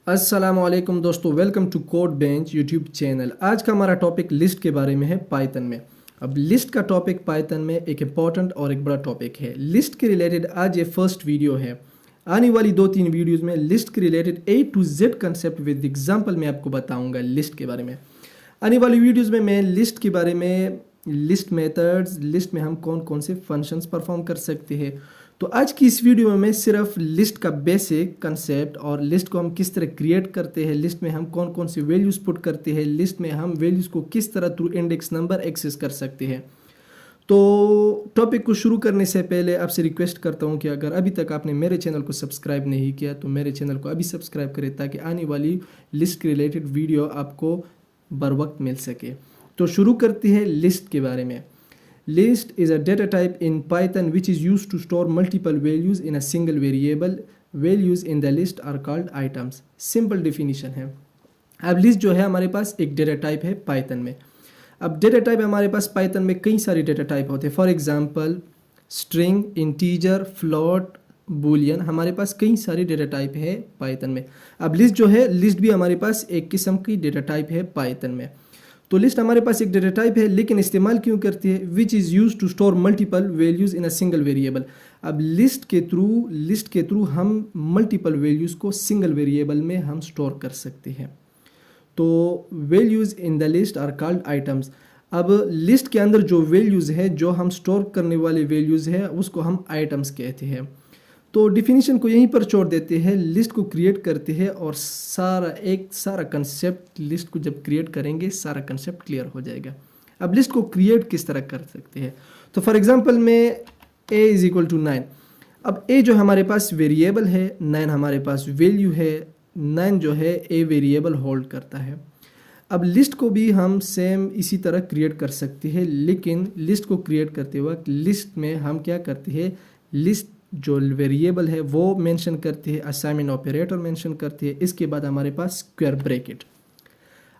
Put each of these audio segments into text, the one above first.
अस्सलामुअलैकुम दोस्तों, welcome to code bench YouTube channel. आज का हमारा टॉपिक लिस्ट के बारे में है पाइथन में। अब लिस्ट का टॉपिक पाइथन में एक इम्पॉर्टेंट और एक बड़ा टॉपिक है। लिस्ट के रिलेटेड आज ये फर्स्ट वीडियो है। आने वाली 2-3 वीडियोज़ में लिस्ट के related A to Z concept with example मैं आपको बताऊँगा लिस्ट के बारे में। आने वाली वीडियोज़ में मैं लिस्ट के बारे में, लिस्ट मेथड्स, लिस्ट में हम कौन कौन से फंक्शंस परफॉर्म कर सकते हैं। तो आज की इस वीडियो में मैं सिर्फ लिस्ट का बेसिक कंसेप्ट और लिस्ट को हम किस तरह क्रिएट करते हैं, लिस्ट में हम कौन कौन से वैल्यूज़ पुट करते हैं, लिस्ट में हम वैल्यूज़ को किस तरह थ्रू इंडेक्स नंबर एक्सेस कर सकते हैं। तो टॉपिक को शुरू करने से पहले आपसे रिक्वेस्ट करता हूं कि अगर अभी तक आपने मेरे चैनल को सब्सक्राइब नहीं किया तो मेरे चैनल को अभी सब्सक्राइब करें ताकि आने वाली लिस्ट के रिलेटेड वीडियो आपको बर वक्त मिल सके। तो शुरू करते हैं लिस्ट के बारे में। List is a data type in Python which is used to store multiple values in a single variable. Values in the list are called items. Simple definition है। अब लिस्ट जो है हमारे पास एक डेटा टाइप है पाइथन में। अब data type हमारे पास पाइथन में कई सारे डेटा टाइप होते हैं। For example string, integer, float, Boolean, हमारे पास कई सारे डेटा टाइप है पाइथन में। अब लिस्ट जो है, लिस्ट भी हमारे पास एक किस्म की डेटा टाइप है पाइथन में। तो लिस्ट हमारे पास एक डेटा टाइप है, लेकिन इस्तेमाल क्यों करती है? Which is use to store multiple values in a single variable. अब लिस्ट के थ्रू हम मल्टीपल वैल्यूज़ को सिंगल वेरिएबल में हम स्टोर कर सकते हैं। तो values in the list are called items. अब लिस्ट के अंदर जो वैल्यूज़ है, जो हम स्टोर करने वाले वैल्यूज़ है, उसको हम आइटम्स कहते हैं। तो डिफिनीशन को यहीं पर छोड़ देते हैं, लिस्ट को क्रिएट करते हैं और सारा कंसेप्ट लिस्ट को जब क्रिएट करेंगे सारा कंसेप्ट क्लियर हो जाएगा। अब लिस्ट को क्रिएट किस तरह कर सकते हैं? तो फॉर एग्जांपल में a इज इक्वल टू 9। अब a जो हमारे पास वेरिएबल है, 9 हमारे पास वैल्यू है, 9 जो है a वेरिएबल होल्ड करता है। अब लिस्ट को भी हम सेम इसी तरह क्रिएट कर सकते हैं, लेकिन लिस्ट को क्रिएट करते वक्त लिस्ट में हम क्या करते हैं, लिस्ट जो वेरिएबल है वो मेंशन करते हैं, असाइनमेंट ऑपरेटर मेंशन करते हैं, इसके बाद हमारे पास स्क्वायर ब्रैकेट।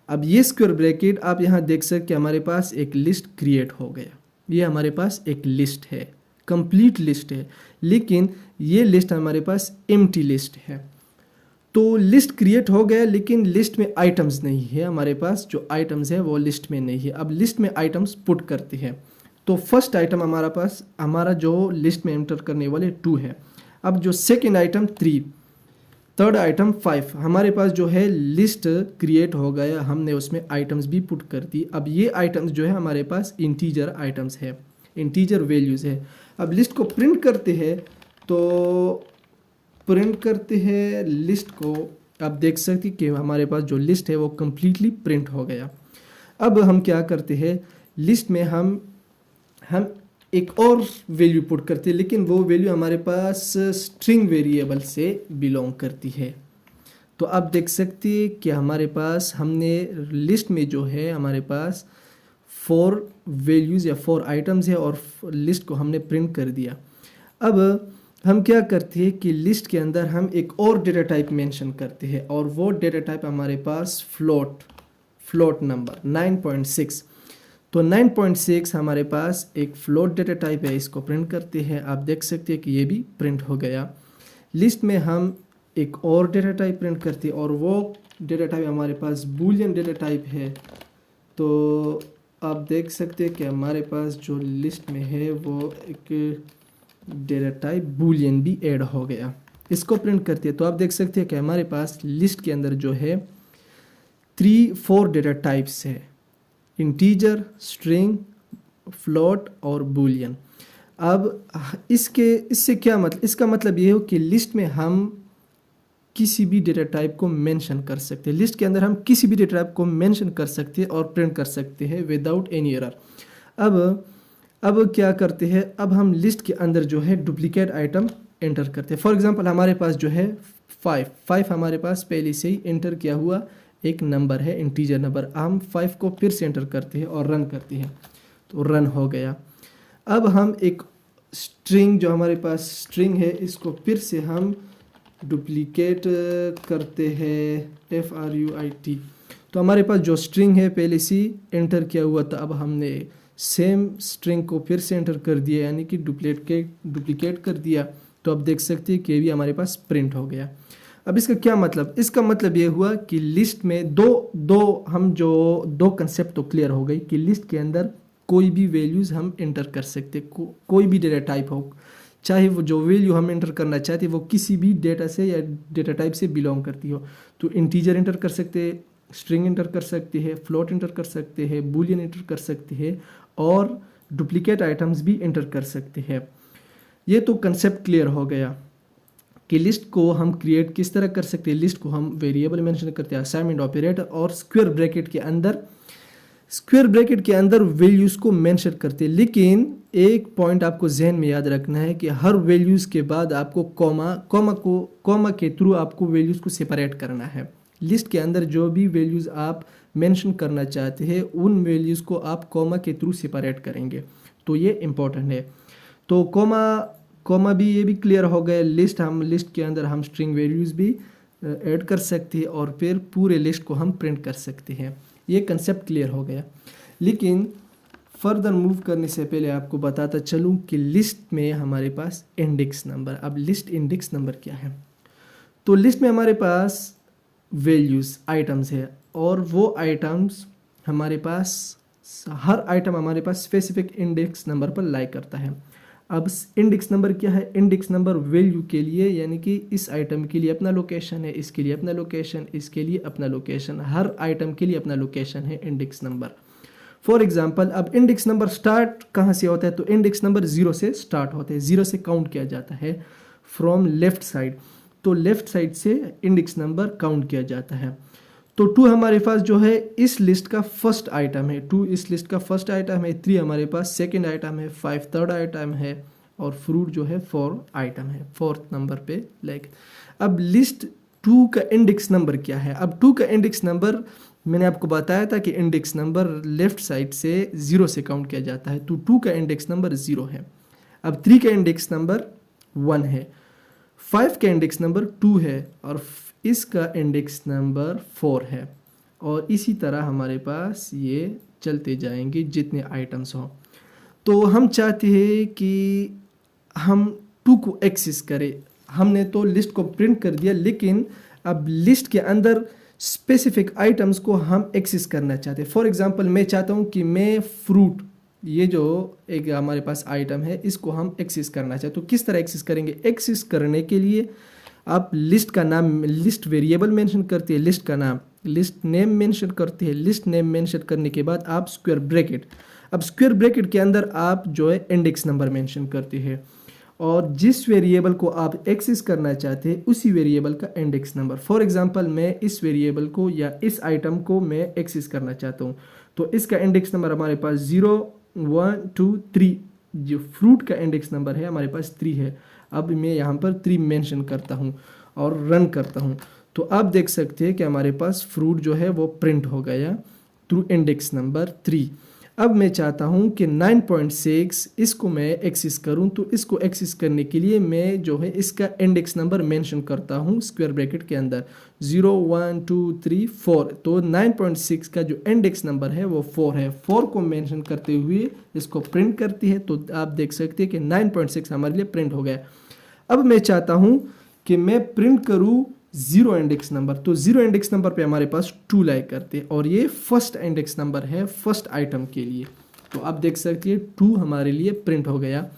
अब ये स्क्वायर ब्रैकेट आप यहाँ देख सकते हैं, हमारे पास एक लिस्ट क्रिएट हो गया। ये हमारे पास एक लिस्ट है, कंप्लीट लिस्ट है, लेकिन ये लिस्ट हमारे पास एम्प्टी लिस्ट है। तो लिस्ट क्रिएट हो गया, लेकिन लिस्ट में आइटम्स नहीं है। हमारे पास जो आइटम्स है वो लिस्ट में नहीं है। अब लिस्ट में आइटम्स पुट करते हैं। तो फर्स्ट आइटम हमारा जो लिस्ट में एंटर करने वाले 2 है। अब जो सेकंड आइटम 3, थर्ड आइटम 5, हमारे पास जो है लिस्ट क्रिएट हो गया, हमने उसमें आइटम्स भी पुट कर दी। अब ये आइटम्स जो है हमारे पास इंटीजर आइटम्स है, इंटीजर वैल्यूज़ है। अब लिस्ट को प्रिंट करते हैं, तो प्रिंट करते हैं लिस्ट को, आप देख सकते हैं कि हमारे पास जो लिस्ट है वो कम्प्लीटली प्रिंट हो गया। अब हम क्या करते हैं, लिस्ट में हम एक और वैल्यू पुट करते हैं, लेकिन वो वैल्यू हमारे पास स्ट्रिंग वेरिएबल से बिलोंग करती है। तो आप देख सकते हैं कि हमारे पास हमने लिस्ट में जो है हमारे पास 4 वैल्यूज़ या 4 आइटम्स है और लिस्ट को हमने प्रिंट कर दिया। अब हम क्या करते हैं कि लिस्ट के अंदर हम एक और डेटा टाइप मेंशन करते हैं, और वो डेटा टाइप हमारे पास फ्लोट नंबर 9.6। तो 9.6 हमारे पास एक फ्लोट डेटा टाइप है, इसको प्रिंट करते हैं। आप देख सकते हैं कि ये भी प्रिंट हो गया। लिस्ट में हम एक और डेटा टाइप प्रिंट करते हैं, और वो डेटा टाइप हमारे पास बूलियन डेटा टाइप है। तो आप देख सकते हैं कि हमारे पास जो लिस्ट में है वो एक डेटा टाइप बूलियन भी ऐड हो गया, इसको प्रिंट करते हैं। तो आप देख सकते हैं कि हमारे पास लिस्ट के अंदर जो है 3-4 डेटा टाइप्स है, इंटीजर, स्ट्रिंग, फ्लोट और बूलियन। अब इससे क्या मतलब, इसका मतलब ये हो कि लिस्ट में हम किसी भी डेटा टाइप को मेंशन कर सकते हैं। लिस्ट के अंदर हम किसी भी डेटा टाइप को मेंशन कर सकते हैं और प्रिंट कर सकते हैं विदाउट एनी एरर। अब क्या करते हैं, अब हम लिस्ट के अंदर जो है डुप्लीकेट आइटम एंटर करते हैं। फॉर एग्जांपल हमारे पास जो है 5 हमारे पास पहले से ही एंटर किया हुआ एक नंबर है, इंटीजर नंबर। हम 5 को फिर से एंटर करते हैं और रन करते हैं, तो रन हो गया। अब हम एक स्ट्रिंग, जो हमारे पास स्ट्रिंग है, इसको फिर से हम डुप्लीकेट करते हैं, FRUIT। तो हमारे पास जो स्ट्रिंग है पहले से एंटर किया हुआ था, अब हमने सेम स्ट्रिंग को फिर से एंटर कर दिया, यानी कि डुप्लीकेट कर दिया। तो आप देख सकते हैं कि ये भी हमारे पास प्रिंट हो गया। अब इसका क्या मतलब, इसका मतलब ये हुआ कि लिस्ट में दो कंसेप्ट तो क्लियर हो गई कि लिस्ट के अंदर कोई भी वैल्यूज़ हम इंटर कर सकते, कोई भी डेटा टाइप हो, चाहे वो जो वैल्यू हम इंटर करना चाहते हैं वो किसी भी डेटा से या डेटा टाइप से बिलोंग करती हो। तो इंटीजर इंटर कर सकते हैं, स्ट्रिंग इंटर कर सकते हैं, फ्लोट इंटर कर सकते हैं, बूलियन इंटर कर सकते हैं और डुप्लीकेट आइटम्स भी इंटर कर सकते हैं। ये तो कंसेप्ट क्लियर हो गया कि लिस्ट को हम क्रिएट किस तरह कर सकते हैं। लिस्ट को हम वेरिएबल मेंशन करते हैं, असाइनमेंट ऑपरेटर और स्क्वायर ब्रैकेट के अंदर वैल्यूज़ को मेंशन करते हैं। लेकिन एक पॉइंट आपको जहन में याद रखना है कि हर वैल्यूज़ के बाद आपको कॉमा के थ्रू आपको वैल्यूज़ को सेपरेट करना है। लिस्ट के अंदर जो भी वैल्यूज़ आप मेंशन करना चाहते हैं उन वैल्यूज़ को आप कॉमा के थ्रू सेपरेट करेंगे, तो ये इम्पोर्टेंट है। तो कॉमा भी, ये भी क्लियर हो गया। लिस्ट के अंदर हम स्ट्रिंग वैल्यूज़ भी ऐड कर सकते हैं और फिर पूरे लिस्ट को हम प्रिंट कर सकते हैं। ये कंसेप्ट क्लियर हो गया। लेकिन फर्दर मूव करने से पहले आपको बताता चलूँ कि लिस्ट में हमारे पास इंडेक्स नंबर, अब लिस्ट इंडेक्स नंबर क्या है। तो लिस्ट में हमारे पास वैल्यूज़ आइटम्स है और वो आइटम्स हमारे पास, हर आइटम हमारे पास स्पेसिफिक इंडेक्स नंबर पर लाई करता है। अब इंडेक्स नंबर क्या है, इंडेक्स नंबर वैल्यू के लिए, यानी कि इस आइटम के लिए अपना लोकेशन है, इसके लिए अपना लोकेशन, इसके लिए अपना लोकेशन, हर आइटम के लिए अपना लोकेशन है इंडेक्स नंबर। फॉर एग्जांपल, अब इंडेक्स नंबर स्टार्ट कहाँ से होता है, तो इंडेक्स नंबर 0 से स्टार्ट होते हैं, 0 से काउंट किया जाता है फ्रॉम लेफ्ट साइड। तो लेफ्ट साइड से इंडेक्स नंबर काउंट किया जाता है। तो 2 हमारे पास जो है इस लिस्ट का फर्स्ट आइटम है, 2 इस लिस्ट का फर्स्ट आइटम है, 3 हमारे पास सेकंड आइटम है, 5 थर्ड आइटम है और फ्रूट जो है 4 आइटम है, 4th नंबर पे लाइक। अब लिस्ट 2 का इंडेक्स नंबर क्या है। अब 2 का इंडेक्स नंबर मैंने आपको बताया था कि इंडेक्स नंबर लेफ्ट साइड से 0 से काउंट किया जाता है, तो 2 का इंडेक्स नंबर 0 है। अब 3 का इंडेक्स नंबर 1 है, 5 का इंडेक्स नंबर 2 है और इसका इंडेक्स नंबर 4 है। और इसी तरह हमारे पास ये चलते जाएंगे जितने आइटम्स हों। तो हम चाहते हैं कि हम 2 को एक्सेस करें। हमने तो लिस्ट को प्रिंट कर दिया, लेकिन अब लिस्ट के अंदर स्पेसिफिक आइटम्स को हम एक्सेस करना चाहते हैं। फॉर एग्जांपल, मैं चाहता हूँ कि मैं फ्रूट, ये जो एक हमारे पास आइटम है, इसको हम एक्सेस करना चाहते हैं। तो किस तरह एक्सेस करेंगे, एक्सेस करने के लिए आप लिस्ट का नाम, लिस्ट वेरिएबल मेंशन करते हैं, लिस्ट का नाम, लिस्ट नेम मेंशन करते हैं। लिस्ट नेम मेंशन करने के बाद आप स्क्वायर ब्रैकेट, अब स्क्वायर ब्रैकेट के अंदर आप जो है इंडेक्स नंबर मेंशन करते हैं और जिस वेरिएबल को आप एक्सेस करना चाहते हैं उसी वेरिएबल का इंडेक्स नंबर। फॉर एग्जांपल, मैं इस वेरिएबल को या इस आइटम को मैं एक्सेस करना चाहता हूँ, तो इसका इंडेक्स नंबर हमारे पास 0 1 2 3, जो फ्रूट का इंडेक्स नंबर है हमारे पास 3 है। अब मैं यहाँ पर 3 मेंशन करता हूँ और रन करता हूँ, तो आप देख सकते हैं कि हमारे पास फ्रूट जो है वो प्रिंट हो गया थ्रू इंडेक्स नंबर 3। अब मैं चाहता हूँ कि 9.6 इसको मैं एक्सेस करूँ, तो इसको एक्सेस करने के लिए मैं जो है इसका इंडेक्स नंबर मेंशन करता हूँ स्क्वायर ब्रैकेट के अंदर 0 1 2 3 4। तो 9.6 का जो इंडेक्स नंबर है वो 4 है, 4 को मेंशन करते हुए इसको प्रिंट करती है। तो आप देख सकते हैं कि 9.6 हमारे लिए प्रिंट हो गया। अब मैं चाहता हूँ कि मैं प्रिंट करूँ 0 इंडेक्स नंबर, तो 0 इंडेक्स नंबर पे हमारे पास 2 लाई करते हैं और ये फर्स्ट इंडेक्स नंबर है फर्स्ट आइटम के लिए। तो आप देख सकते हैं 2 हमारे लिए प्रिंट हो गया।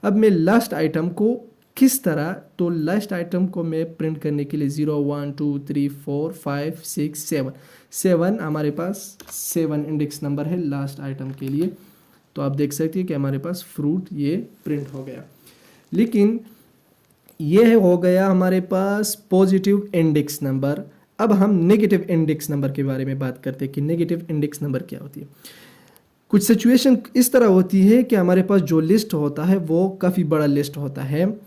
अब मैं लास्ट आइटम को किस तरह, तो लास्ट आइटम को मैं प्रिंट करने के लिए 0 1 2 3 4 5 6 7 हमारे पास 7 इंडेक्स नंबर है लास्ट आइटम के लिए। तो आप देख सकते हैं कि हमारे पास फ्रूट ये प्रिंट हो गया। लेकिन ये हो गया हमारे पास पॉजिटिव इंडेक्स नंबर। अब हम नेगेटिव इंडेक्स नंबर के बारे में बात करते हैं कि नेगेटिव इंडेक्स नंबर क्या होती है। कुछ सिचुएशन इस तरह होती है कि हमारे पास जो लिस्ट होता है वो काफ़ी बड़ा लिस्ट होता है।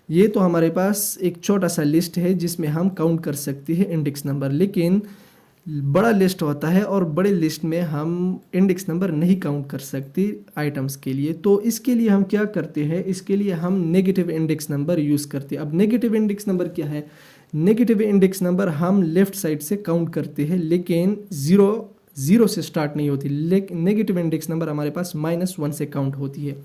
ये तो हमारे पास एक छोटा सा लिस्ट है जिसमें हम काउंट कर सकते हैं इंडेक्स नंबर, लेकिन बड़ा लिस्ट होता है और बड़े लिस्ट में हम इंडेक्स नंबर नहीं काउंट कर सकते आइटम्स के लिए। तो इसके लिए हम क्या करते हैं, इसके लिए हम नेगेटिव इंडेक्स नंबर यूज़ करते हैं। अब नेगेटिव इंडेक्स नंबर क्या है, नेगेटिव इंडेक्स नंबर हम लेफ़्ट साइड से काउंट करते हैं, लेकिन 0 से स्टार्ट नहीं होती। लेकिन नेगेटिव इंडेक्स नंबर हमारे पास -1 से काउंट होती है।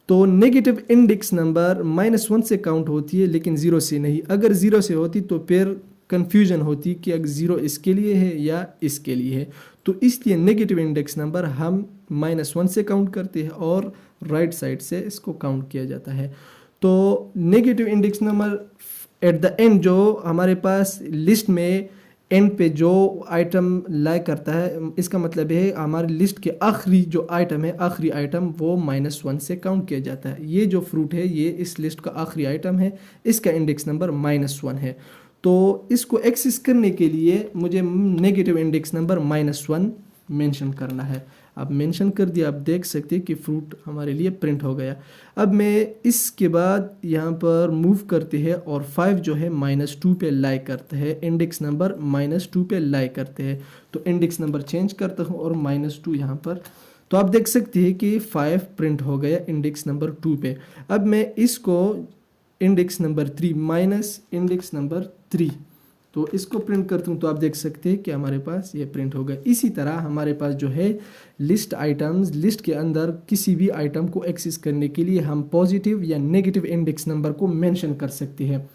तो नेगेटिव इंडेक्स नंबर -1 से काउंट होती है लेकिन 0 से नहीं। अगर 0 से होती तो फिर कन्फ्यूजन होती कि अगर 0 इसके लिए है या इसके लिए है। तो इसलिए नेगेटिव इंडेक्स नंबर हम -1 से काउंट करते हैं और राइट साइड से इसको काउंट किया जाता है। तो negative index number at the end जो हमारे पास लिस्ट में एंड पे जो आइटम लाई करता है, इसका मतलब है हमारी लिस्ट के आखिरी जो आइटम है, आखिरी आइटम वो -1 से काउंट किया जाता है। ये जो फ्रूट है ये इस लिस्ट का आखिरी आइटम है, इसका इंडेक्स नंबर -1 है। तो इसको एक्सेस करने के लिए मुझे नेगेटिव इंडेक्स नंबर -1 मेंशन करना है। अब मेंशन कर दिया, आप देख सकते हैं कि फ्रूट हमारे लिए प्रिंट हो गया। अब मैं इसके बाद यहाँ पर मूव करते हैं और 5 जो है -2 पे लाई करते हैं, इंडेक्स नंबर -2 पे लाई करते हैं। तो इंडेक्स नंबर चेंज करता हूँ और -2 यहाँ पर, तो आप देख सकते हैं कि 5 प्रिंट हो गया इंडेक्स नंबर 2 पे। अब मैं इसको index number 3 minus index number 3, तो इसको प्रिंट करता हूँ तो आप देख सकते हैं कि हमारे पास ये प्रिंट हो गया। इसी तरह हमारे पास जो है लिस्ट आइटम्स, लिस्ट के अंदर किसी भी आइटम को एक्सेस करने के लिए हम पॉजिटिव या नेगेटिव इंडेक्स नंबर को मेंशन कर सकते हैं।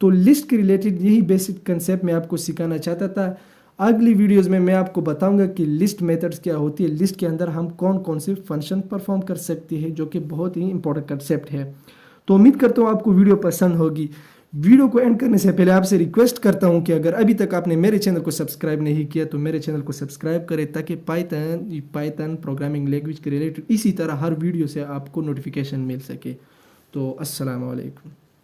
तो लिस्ट के रिलेटेड यही बेसिक कंसेप्ट मैं आपको सिखाना चाहता था। अगली वीडियोस में मैं आपको बताऊंगा कि लिस्ट मेथड्स क्या होती है, लिस्ट के अंदर हम कौन कौन से फंक्शन परफॉर्म कर सकते हैं, जो कि बहुत ही इंपॉर्टेंट कंसेप्ट है। तो उम्मीद करता हूँ आपको वीडियो पसंद होगी। वीडियो को एंड करने से पहले आपसे रिक्वेस्ट करता हूं कि अगर अभी तक आपने मेरे चैनल को सब्सक्राइब नहीं किया तो मेरे चैनल को सब्सक्राइब करें, ताकि पाइथन प्रोग्रामिंग लैंग्वेज के रिलेटेड इसी तरह हर वीडियो से आपको नोटिफिकेशन मिल सके। तो अस्सलाम वालेकुम।